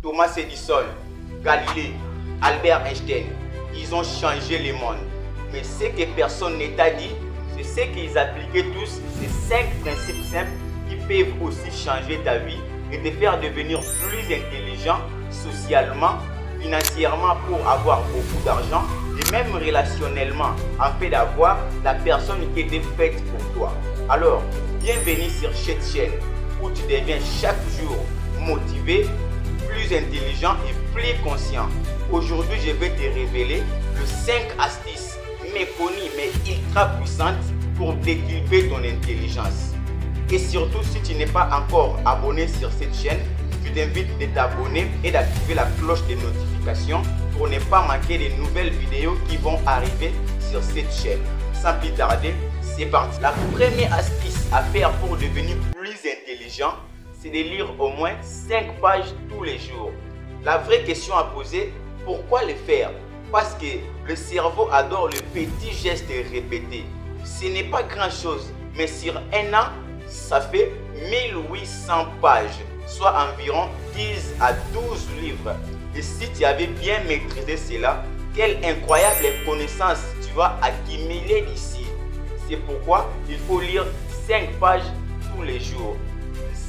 Thomas Edison, Galilée, Albert Einstein, ils ont changé le monde. Mais ce que personne ne t'a dit, c'est ce qu'ils appliquaient tous, ces 5 principes simples qui peuvent aussi changer ta vie et te faire devenir plus intelligent socialement, financièrement pour avoir beaucoup d'argent et même relationnellement afin d'avoir la personne qui était faite pour toi. Alors, bienvenue sur cette chaîne où tu deviens chaque jour motivé, plus intelligent et plus conscient. Aujourd'hui, je vais te révéler les 5 astuces méconnues mais ultra puissantes pour déculper ton intelligence. Et surtout, si tu n'es pas encore abonné sur cette chaîne, je t'invite de t'abonner et d'activer la cloche de notification pour ne pas manquer les nouvelles vidéos qui vont arriver sur cette chaîne. Sans plus tarder, c'est parti. La première astuce à faire pour devenir plus intelligent, c'est de lire au moins 5 pages tous les jours. La vraie question à poser, pourquoi le faire? Parce que le cerveau adore le petit geste répété. Ce n'est pas grand chose, mais sur un an, ça fait 1800 pages, soit environ 10 à 12 livres. Et si tu avais bien maîtrisé cela, quelle incroyable connaissance tu vas accumuler d'ici. C'est pourquoi il faut lire 5 pages tous les jours.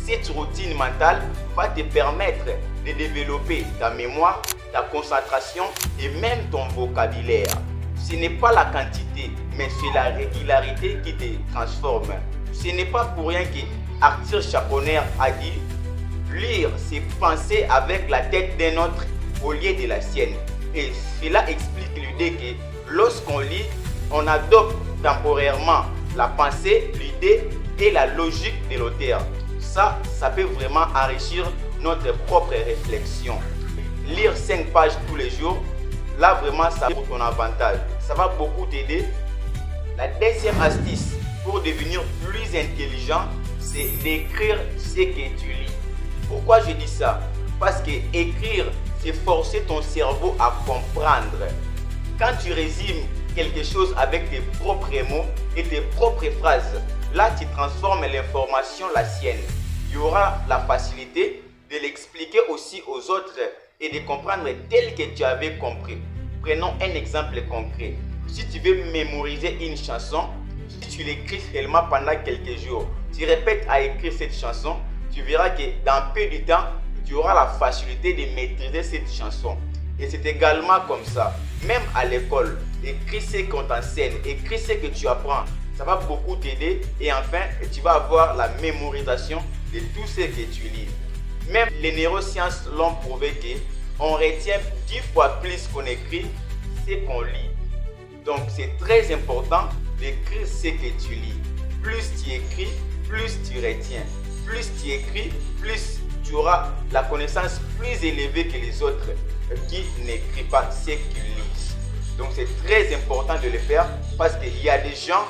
Cette routine mentale va te permettre de développer ta mémoire, ta concentration et même ton vocabulaire. Ce n'est pas la quantité, mais c'est la régularité qui te transforme. Ce n'est pas pour rien que Arthur Chaponner a dit « Lire, c'est penser avec la tête d'un autre au lieu de la sienne ». Et cela explique l'idée que lorsqu'on lit, on adopte temporairement la pensée, l'idée et la logique de l'auteur. Ça peut vraiment enrichir notre propre réflexion. Lire 5 pages tous les jours, là vraiment ça pour ton avantage. Ça va beaucoup t'aider. La deuxième astuce pour devenir plus intelligent, c'est d'écrire ce que tu lis. Pourquoi je dis ça? Parce que écrire, c'est forcer ton cerveau à comprendre. Quand tu résumes quelque chose avec tes propres mots et tes propres phrases, là tu transformes l'information la sienne. Il y aura la facilité de l'expliquer aussi aux autres et de comprendre tel que tu avais compris. Prenons un exemple concret. Si tu veux mémoriser une chanson, si tu l'écris seulement pendant quelques jours, tu répètes à écrire cette chanson, tu verras que dans peu de temps, tu auras la facilité de maîtriser cette chanson. Et c'est également comme ça. Même à l'école, écris ce qu'on t'enseigne, écris ce que tu apprends. Ça va beaucoup t'aider et enfin, tu vas avoir la mémorisation de tout ce que tu lis. Même les neurosciences l'ont prouvé qu'on retient 10 fois plus qu'on écrit ce qu'on lit. Donc c'est très important d'écrire ce que tu lis. Plus tu écris, plus tu retiens. Plus tu écris, plus tu auras la connaissance plus élevée que les autres qui n'écrivent pas ce qu'ils lisent. Donc c'est très important de le faire parce qu'il y a des gens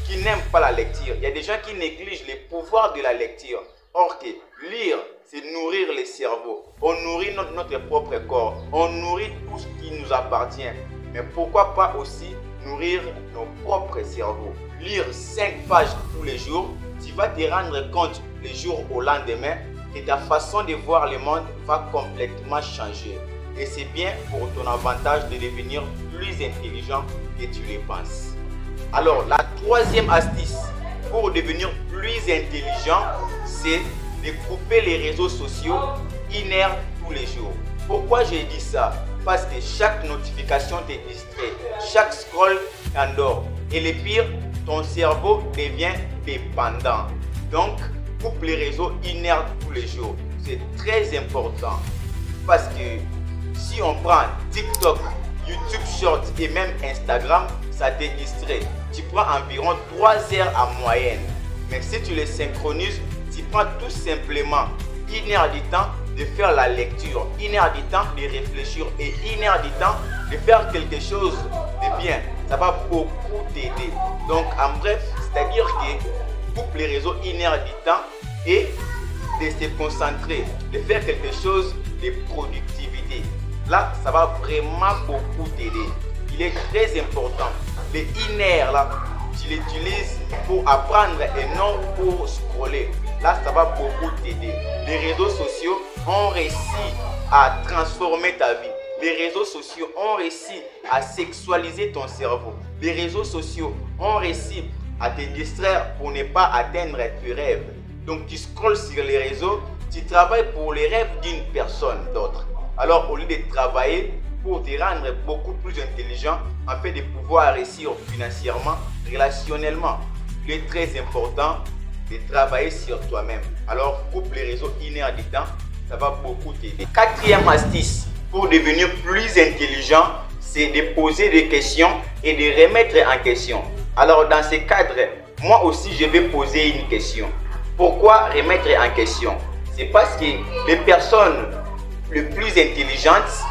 qui n'aiment pas la lecture. Il y a des gens qui négligent les pouvoirs de la lecture. Or que lire, c'est nourrir le cerveau. On nourrit notre propre corps. On nourrit tout ce qui nous appartient. Mais pourquoi pas aussi nourrir nos propres cerveaux? Lire 5 pages tous les jours, tu vas te rendre compte le jour au lendemain que ta façon de voir le monde va complètement changer. Et c'est bien pour ton avantage de devenir plus intelligent que tu le penses. Alors, la troisième astuce pour devenir plus intelligent, c'est de couper les réseaux sociaux 1 heure tous les jours. Pourquoi j'ai dit ça? Parce que chaque notification te distrait, chaque scroll t'endort. Et le pire, ton cerveau devient dépendant. Donc, coupe les réseaux 1 heure tous les jours. C'est très important. Parce que si on prend TikTok, YouTube Short et même Instagram, ça te distrait. Tu prends environ 3 heures en moyenne. Mais si tu les synchronises, tu prends tout simplement 1 heure du temps de faire la lecture, 1 heure du temps de réfléchir et 1 heure du temps de faire quelque chose de bien. Ça va beaucoup t'aider. Donc en bref, c'est-à-dire que coupe les réseaux 1 heure du temps et de se concentrer, de faire quelque chose de productivité. Là, ça va vraiment beaucoup t'aider. Il est très important. Les 1 heure là, tu l'utilises pour apprendre et non pour scroller. Là, ça va beaucoup t'aider. Les réseaux sociaux ont réussi à transformer ta vie. Les réseaux sociaux ont réussi à sexualiser ton cerveau. Les réseaux sociaux ont réussi à te distraire pour ne pas atteindre tes rêves. Donc tu scrolles sur les réseaux, tu travailles pour les rêves d'une personne d'autre. Alors au lieu de travailler pour te rendre beaucoup plus intelligent, en fait de pouvoir réussir financièrement, relationnellement, il est très important de travailler sur toi-même. Alors coupe les réseaux 1 heure de temps, ça va beaucoup t'aider. Quatrième astuce pour devenir plus intelligent, c'est de poser des questions et de remettre en question. Alors dans ce cadre, moi aussi je vais poser une question. Pourquoi remettre en question? C'est parce que les personnes les plus intelligentes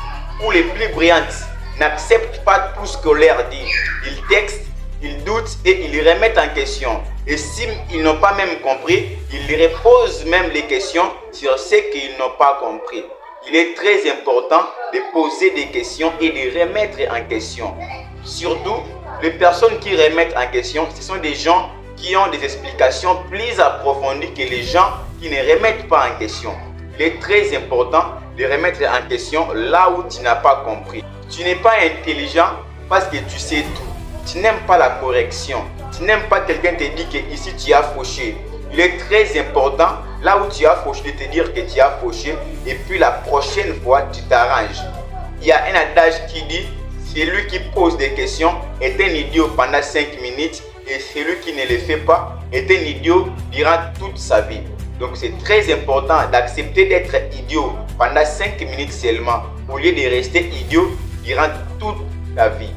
ou les plus brillantes n'acceptent pas tout ce qu'on leur dit. Ils textent, ils doutent et ils remettent en question. Et s'ils n'ont pas même compris, ils reposent même les questions sur ce qu'ils n'ont pas compris. Il est très important de poser des questions et de remettre en question. Surtout, les personnes qui remettent en question, ce sont des gens qui ont des explications plus approfondies que les gens qui ne remettent pas en question. Il est très important de remettre en question là où tu n'as pas compris. Tu n'es pas intelligent parce que tu sais tout. Tu n'aimes pas la correction. Tu n'aimes pas quelqu'un te dit que ici tu as fauché. Il est très important là où tu as fauché de te dire que tu as fauché et puis la prochaine fois tu t'arranges. Il y a un adage qui dit celui qui pose des questions est un idiot pendant 5 minutes et celui qui ne le fait pas est un idiot durant toute sa vie. Donc c'est très important d'accepter d'être idiot pendant 5 minutes seulement au lieu de rester idiot durant toute ta vie.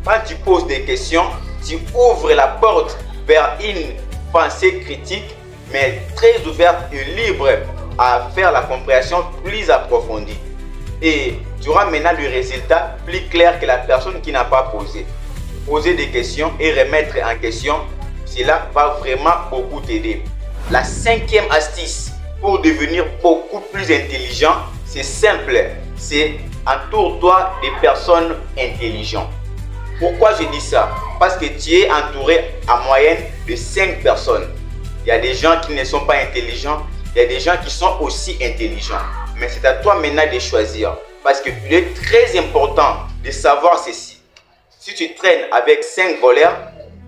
Quand tu poses des questions, tu ouvres la porte vers une pensée critique, mais très ouverte et libre à faire la compréhension plus approfondie. Et tu auras maintenant le résultat plus clair que la personne qui n'a pas posé. Poser des questions et remettre en question, cela va vraiment beaucoup t'aider. La 5e astuce pour devenir beaucoup plus intelligent, c'est simple, c'est entoure-toi des personnes intelligentes. Pourquoi je dis ça? Parce que tu es entouré en moyenne de 5 personnes. Il y a des gens qui ne sont pas intelligents, il y a des gens qui sont aussi intelligents. Mais c'est à toi maintenant de choisir. Parce qu'il est très important de savoir ceci. Si tu traînes avec 5 voleurs,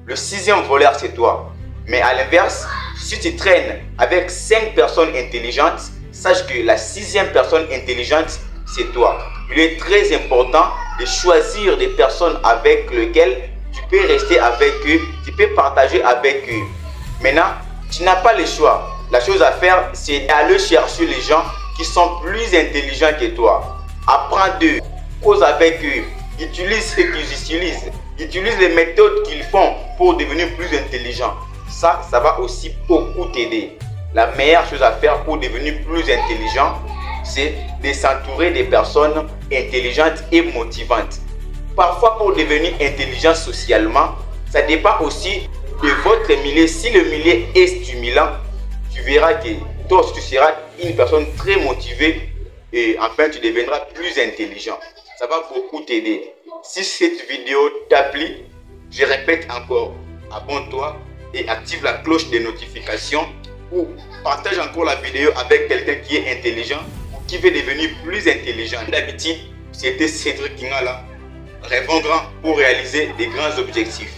le 6e voleur c'est toi. Mais à l'inverse, si tu traînes avec 5 personnes intelligentes, sache que la 6e personne intelligente c'est toi. Il est très important de choisir des personnes avec lesquelles tu peux rester avec eux, tu peux partager avec eux. Maintenant, tu n'as pas le choix. La chose à faire, c'est d'aller chercher les gens qui sont plus intelligents que toi. Apprends d'eux, cause avec eux, utilise ce qu'ils utilisent, utilise les méthodes qu'ils font pour devenir plus intelligent. Ça va aussi beaucoup t'aider. La meilleure chose à faire pour devenir plus intelligent, c'est de s'entourer des personnes intelligentes et motivantes. Parfois, pour devenir intelligent socialement, ça dépend aussi de votre milieu. Si le milieu est stimulant, tu verras que toi aussi tu seras une personne très motivée et enfin tu deviendras plus intelligent. Ça va beaucoup t'aider. Si cette vidéo t'a plu, je répète encore, abonne-toi et active la cloche de notification ou partage encore la vidéo avec quelqu'un qui est intelligent ou qui veut devenir plus intelligent. D'habitude, c'était Cédric Kingala. Rêvons grand pour réaliser des grands objectifs.